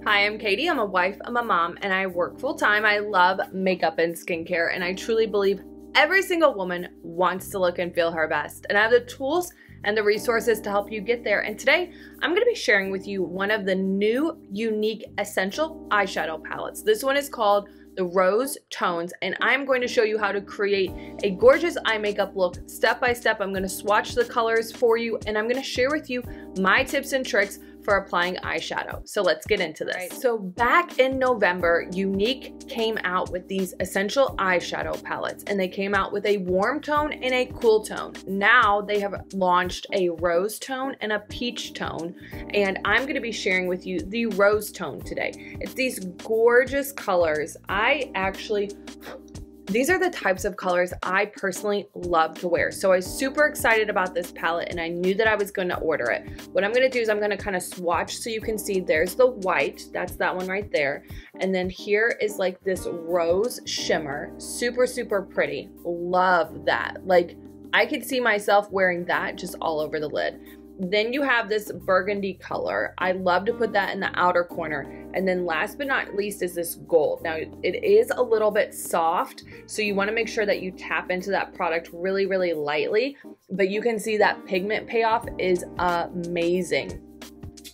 Hi, I'm Katie. I'm a wife, I'm a mom, and I work full-time. I love makeup and skincare, and I truly believe every single woman wants to look and feel her best. And I have the tools and the resources to help you get there. And today, I'm gonna be sharing with you one of the new Younique Essential Eyeshadow palettes. This one is called the Rose Tones, and I'm going to show you how to create a gorgeous eye makeup look step by step. I'm gonna swatch the colors for you, and I'm gonna share with you my tips and tricks for applying eyeshadow. So let's get into this. Right, so back in November, Younique came out with these essential eyeshadow palettes, and they came out with a warm tone and a cool tone. Now they have launched a rose tone and a peach tone, and I'm gonna be sharing with you the rose tone today. It's these gorgeous colors. These are the types of colors I personally love to wear. So I was super excited about this palette, and I knew that I was going to order it. What I'm going to do is I'm going to kind of swatch so you can see there's the white. That's that one right there. And then here is like this rose shimmer. Super, super pretty. Love that. Like I could see myself wearing that just all over the lid. Then you have this burgundy color. I love to put that in the outer corner. And then last but not least is this gold. Now it is a little bit soft, so you wanna make sure that you tap into that product really, really lightly, but you can see that pigment payoff is amazing.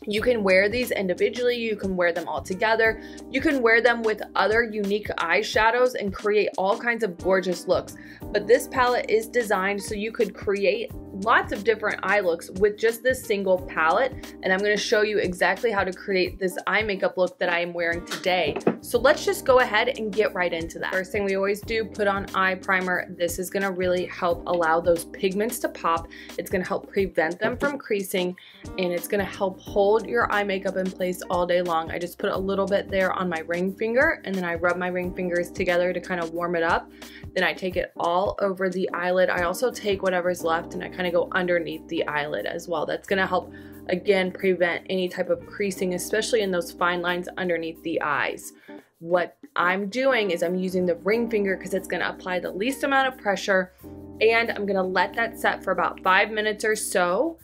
You can wear these individually, you can wear them all together, you can wear them with other Younique eyeshadows and create all kinds of gorgeous looks. But this palette is designed so you could create lots of different eye looks with just this single palette, and I'm going to show you exactly how to create this eye makeup look that I am wearing today. So let's just go ahead and get right into that. First thing we always do, put on eye primer. This is going to really help allow those pigments to pop. It's going to help prevent them from creasing, and it's going to help hold your eye makeup in place all day long. I just put a little bit there on my ring finger, and then I rub my ring fingers together to kind of warm it up. Then I take it all over the eyelid. I also take whatever's left and I kind of go underneath the eyelid as well. That's going to help, again, prevent any type of creasing, especially in those fine lines underneath the eyes. What I'm doing is I'm using the ring finger because it's going to apply the least amount of pressure, and I'm going to let that set for about 5 minutes or so,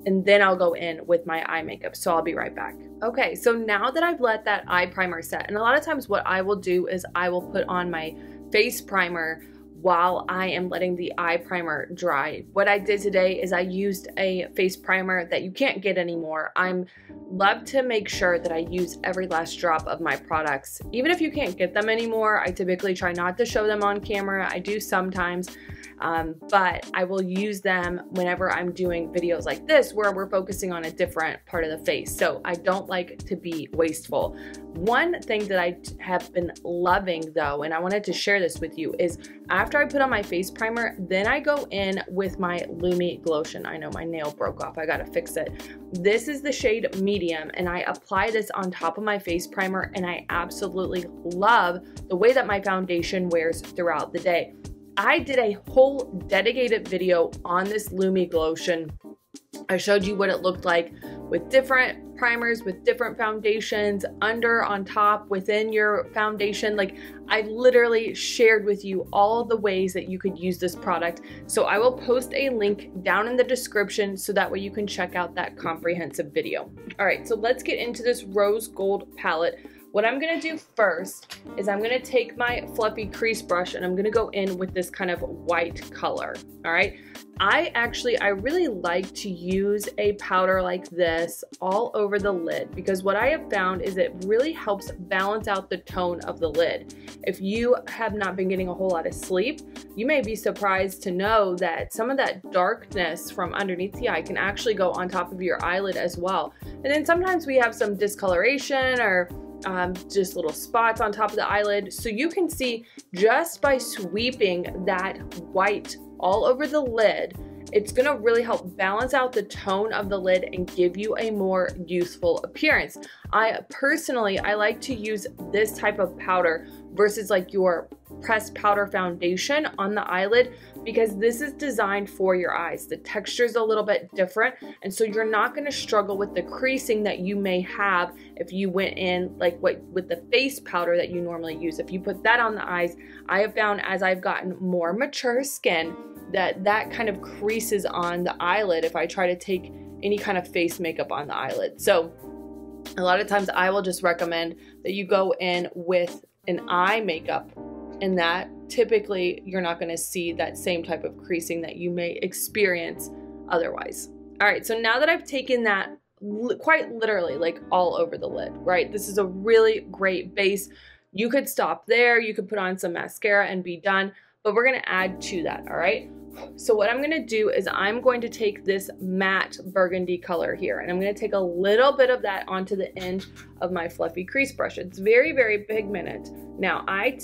and then I'll go in with my eye makeup. So I'll be right back. Okay, so now that I've let that eye primer set, and a lot of times what I will do is I will put on my face primer while I am letting the eye primer dry. What I did today is I used a face primer that you can't get anymore. I love to make sure that I use every last drop of my products. Even if you can't get them anymore, I typically try not to show them on camera. I do sometimes, but I will use them whenever I'm doing videos like this where we're focusing on a different part of the face. So I don't like to be wasteful. One thing that I have been loving though, and I wanted to share this with you, is after I put on my face primer, then I go in with my Lumi Glotion. I know my nail broke off, I gotta fix it. This is the shade medium, and I apply this on top of my face primer, and I absolutely love the way that my foundation wears throughout the day. I did a whole dedicated video on this Lumi Glotion. I showed you what it looked like with different primers, with different foundations, under, on top, within your foundation. Like I literally shared with you all the ways that you could use this product. So I will post a link down in the description so that way you can check out that comprehensive video. All right, so let's get into this rose gold palette. What I'm gonna do first is I'm gonna take my fluffy crease brush and I'm gonna go in with this kind of white color, all right? I really like to use a powder like this all over the lid, because what I have found is it really helps balance out the tone of the lid. If you have not been getting a whole lot of sleep, you may be surprised to know that some of that darkness from underneath the eye can actually go on top of your eyelid as well. And then sometimes we have some discoloration or just little spots on top of the eyelid. So you can see just by sweeping that white all over the lid, it's gonna really help balance out the tone of the lid and give you a more youthful appearance. I like to use this type of powder versus like your pressed powder foundation on the eyelid, because this is designed for your eyes. The texture is a little bit different, and so you're not going to struggle with the creasing that you may have if you went in like with the face powder that you normally use. If you put that on the eyes, I have found as I've gotten more mature skin that kind of creases on the eyelid if I try to take any kind of face makeup on the eyelid. So A lot of times I will just recommend that you go in with an eye makeup, and that typically you're not going to see that same type of creasing that you may experience otherwise. All right, so now that I've taken that quite literally like all over the lid, right? This is a really great base. You could stop there, you could put on some mascara and be done, but we're going to add to that, all right? So what I'm going to do is I'm going to take this matte burgundy color here, and I'm going to take a little bit of that onto the end of my fluffy crease brush. It's very, very pigmented. Now, I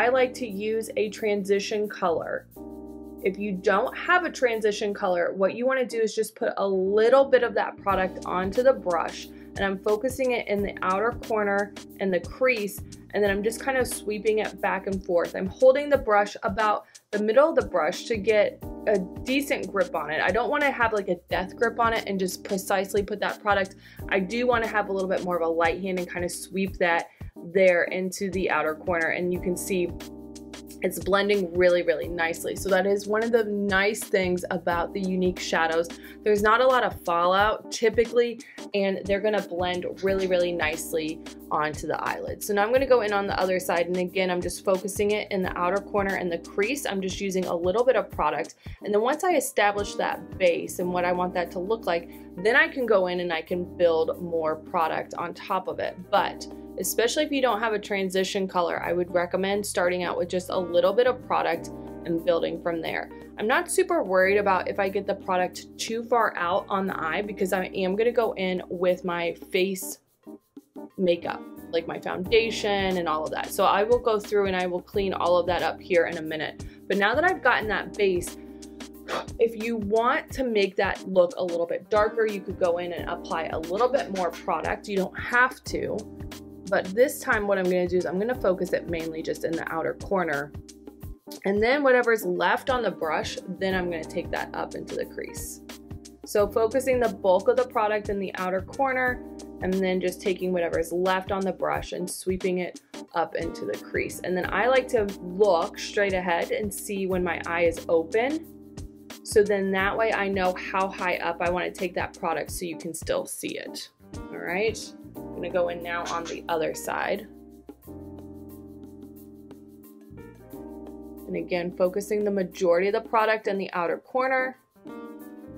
like to use a transition color. If you don't have a transition color, what you want to do is just put a little bit of that product onto the brush, and I'm focusing it in the outer corner and the crease, and then I'm just kind of sweeping it back and forth. I'm holding the brush about the middle of the brush to get a decent grip on it. I don't want to have like a death grip on it and just precisely put that product. I do want to have a little bit more of a light hand and kind of sweep that there into the outer corner, and you can see it's blending really, really nicely. So that is one of the nice things about the Younique shadows. There's not a lot of fallout typically, and they're gonna blend really, really nicely onto the eyelid. So now I'm gonna go in on the other side, and again, I'm just focusing it in the outer corner and the crease. I'm just using a little bit of product. And then once I establish that base and what I want that to look like, then I can go in and I can build more product on top of it. But especially if you don't have a transition color, I would recommend starting out with just a little bit of product and building from there. I'm not super worried about if I get the product too far out on the eye, because I am gonna go in with my face makeup, like my foundation and all of that. So I will go through and I will clean all of that up here in a minute. But now that I've gotten that base, if you want to make that look a little bit darker, you could go in and apply a little bit more product. You don't have to. But this time what I'm going to do is I'm going to focus it mainly just in the outer corner. And then whatever's left on the brush, then I'm going to take that up into the crease. So focusing the bulk of the product in the outer corner, and then just taking whatever's left on the brush and sweeping it up into the crease. And then I like to look straight ahead and see when my eye is open. So then that way I know how high up I want to take that product so you can still see it. All right. I'm gonna go in now on the other side. And again, focusing the majority of the product in the outer corner,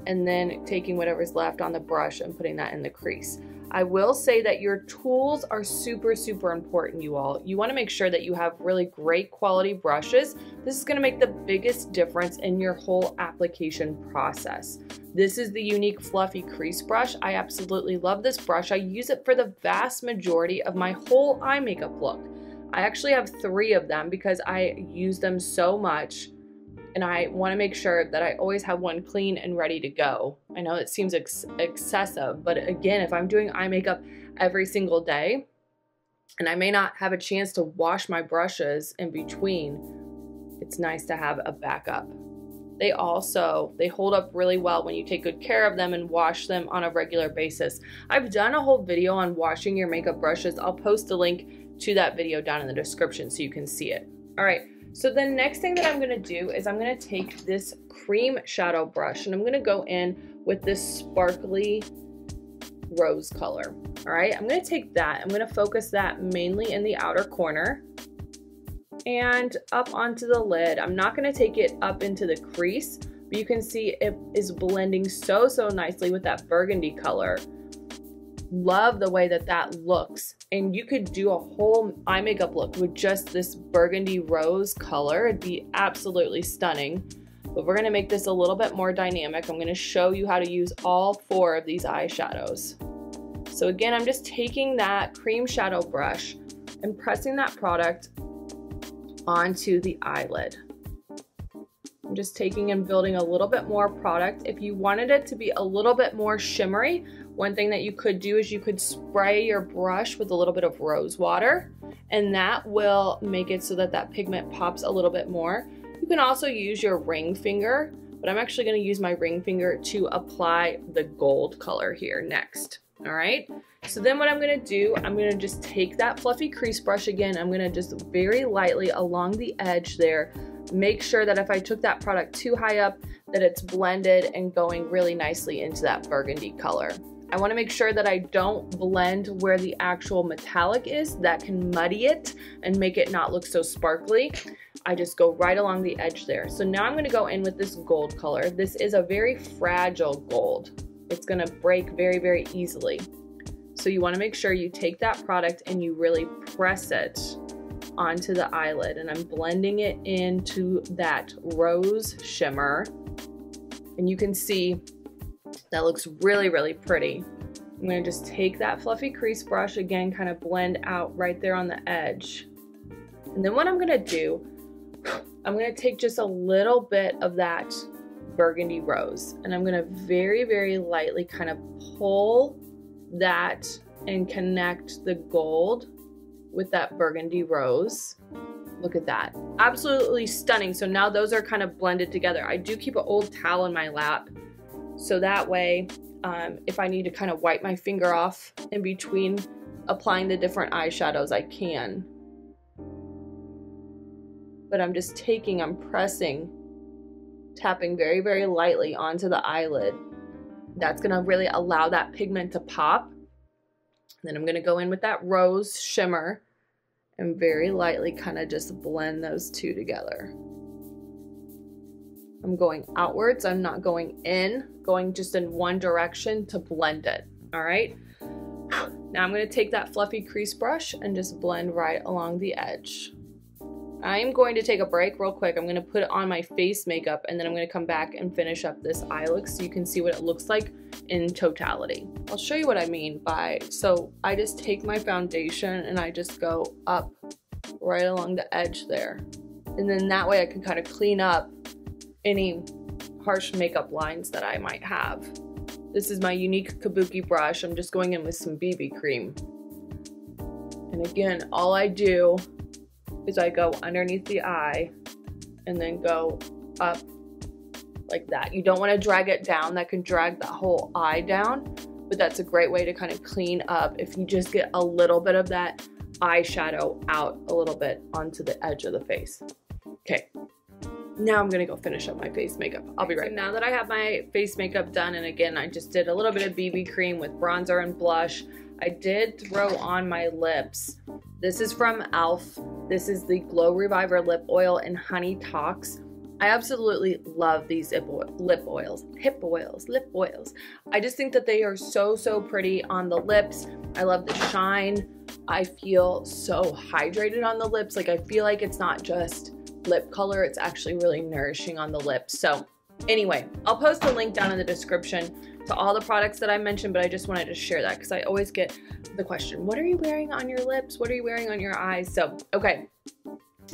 and then taking whatever's left on the brush and putting that in the crease. I will say that your tools are super, super important, you all. You wanna make sure that you have really great quality brushes. This is gonna make the biggest difference in your whole application process. This is the Younique Fluffy Crease Brush. I absolutely love this brush. I use it for the vast majority of my whole eye makeup look. I actually have 3 of them because I use them so much, and I want to make sure that I always have one clean and ready to go. I know it seems excessive, but again, if I'm doing eye makeup every single day, and I may not have a chance to wash my brushes in between, it's nice to have a backup. They hold up really well when you take good care of them and wash them on a regular basis. I've done a whole video on washing your makeup brushes. I'll post a link to that video down in the description so you can see it. All right, so the next thing that I'm gonna do is I'm gonna take this cream shadow brush, and I'm gonna go in with this sparkly rose color. All right, I'm gonna take that, I'm gonna focus that mainly in the outer corner and up onto the lid. I'm not going to take it up into the crease, but you can see it is blending so, so nicely with that burgundy color. Love the way that that looks. And you could do a whole eye makeup look with just this burgundy rose color. It'd be absolutely stunning. But we're going to make this a little bit more dynamic. I'm going to show you how to use all 4 of these eyeshadows. So again, I'm just taking that cream shadow brush and pressing that product onto the eyelid. I'm just taking and building a little bit more product. If you wanted it to be a little bit more shimmery, one thing that you could do is you could spray your brush with a little bit of rose water, and that will make it so that that pigment pops a little bit more. You can also use your ring finger, but I'm actually going to use my ring finger to apply the gold color here next. All right, so then what I'm going to do, I'm going to just take that fluffy crease brush again. I'm going to just very lightly along the edge there, make sure that if I took that product too high up, that it's blended and going really nicely into that burgundy color. I want to make sure that I don't blend where the actual metallic is. That can muddy it and make it not look so sparkly. I just go right along the edge there. So now I'm going to go in with this gold color. This is a very fragile gold. It's going to break very, very easily. So you want to make sure you take that product and you really press it onto the eyelid. And I'm blending it into that rose shimmer. And you can see that looks really, really pretty. I'm going to just take that fluffy crease brush again, kind of blend out right there on the edge. And then what I'm going to do, I'm going to take just a little bit of that burgundy rose and I'm going to very, very lightly kind of pull that and connect the gold with that burgundy rose. Look at that. Absolutely stunning. So now those are kind of blended together. I do keep an old towel in my lap, so that way if I need to kind of wipe my finger off in between applying the different eyeshadows, I can. But I'm just taking, I'm pressing, tapping very, very lightly onto the eyelid. That's gonna really allow that pigment to pop. Then I'm gonna go in with that rose shimmer and very lightly kind of just blend those two together. I'm going outwards, I'm not going in, going just in one direction to blend it, all right? Now I'm gonna take that fluffy crease brush and just blend right along the edge. I am going to take a break real quick. I'm going to put on my face makeup and then I'm going to come back and finish up this eye look so you can see what it looks like in totality. I'll show you what I mean by, so I just take my foundation and I just go up right along the edge there. And then that way I can kind of clean up any harsh makeup lines that I might have. This is my Younique Kabuki brush. I'm just going in with some BB cream. And again, all I do is I go underneath the eye and then go up like that. You don't want to drag it down. That can drag the whole eye down, but that's a great way to kind of clean up if you just get a little bit of that eyeshadow out a little bit onto the edge of the face. Okay, now I'm gonna go finish up my face makeup. I'll be right back. Now that I have my face makeup done, and again, I just did a little bit of BB cream with bronzer and blush. I did throw on my lips. This is from e.l.f. This is the Glow Reviver Lip Oil in Honey Talks. I absolutely love these hip oils. I just think that they are so, so pretty on the lips. I love the shine. I feel so hydrated on the lips. Like I feel like it's not just lip color, it's actually really nourishing on the lips. So anyway, I'll post a link down in the description to all the products that I mentioned, but I just wanted to share that because I always get the question, what are you wearing on your lips? What are you wearing on your eyes? So, okay,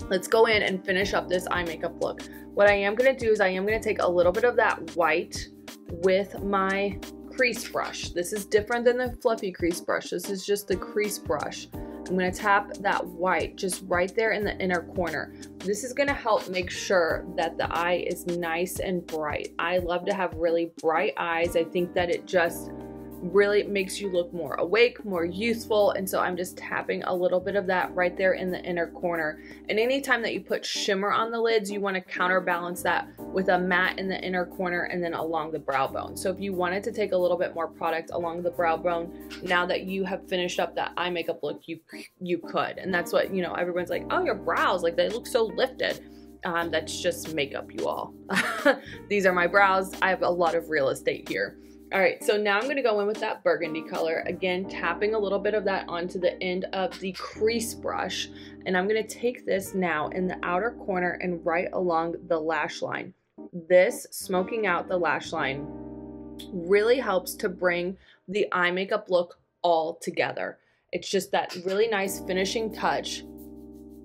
let's go in and finish up this eye makeup look. What I am gonna do is I am gonna take a little bit of that white with my crease brush. This is different than the fluffy crease brush. This is just the crease brush. I'm gonna tap that white just right there in the inner corner. This is gonna help make sure that the eye is nice and bright. I love to have really bright eyes. I think that it just really makes you look more awake, more youthful, and so I'm just tapping a little bit of that right there in the inner corner. And anytime that you put shimmer on the lids, you want to counterbalance that with a matte in the inner corner and then along the brow bone. So if you wanted to take a little bit more product along the brow bone, now that you have finished up that eye makeup look, you could. And that's what, you know, everyone's like, oh, your brows, like they look so lifted. That's just makeup, you all. These are my brows. I have a lot of real estate here. All right, so now I'm gonna go in with that burgundy color. Again, tapping a little bit of that onto the end of the crease brush. And I'm gonna take this now in the outer corner and right along the lash line. This smoking out the lash line really helps to bring the eye makeup look all together. It's just that really nice finishing touch.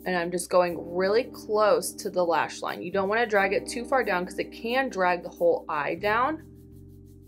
And I'm just going really close to the lash line. You don't wanna drag it too far down because it can drag the whole eye down.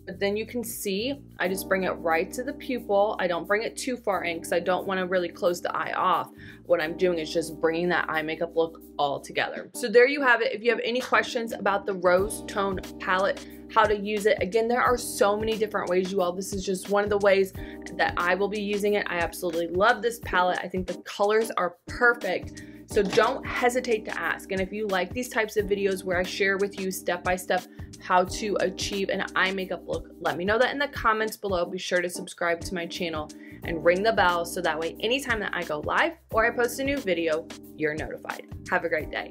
But then you can see, I just bring it right to the pupil. I don't bring it too far in because I don't want to really close the eye off. What I'm doing is just bringing that eye makeup look all together. So there you have it. If you have any questions about the Rose Tone palette, how to use it, again, there are so many different ways, you all. This is just one of the ways that I will be using it. I absolutely love this palette. I think the colors are perfect. So don't hesitate to ask. And if you like these types of videos where I share with you step by step how to achieve an eye makeup look, let me know that in the comments below. Be sure to subscribe to my channel and ring the bell so that way anytime that I go live or I post a new video, you're notified. Have a great day.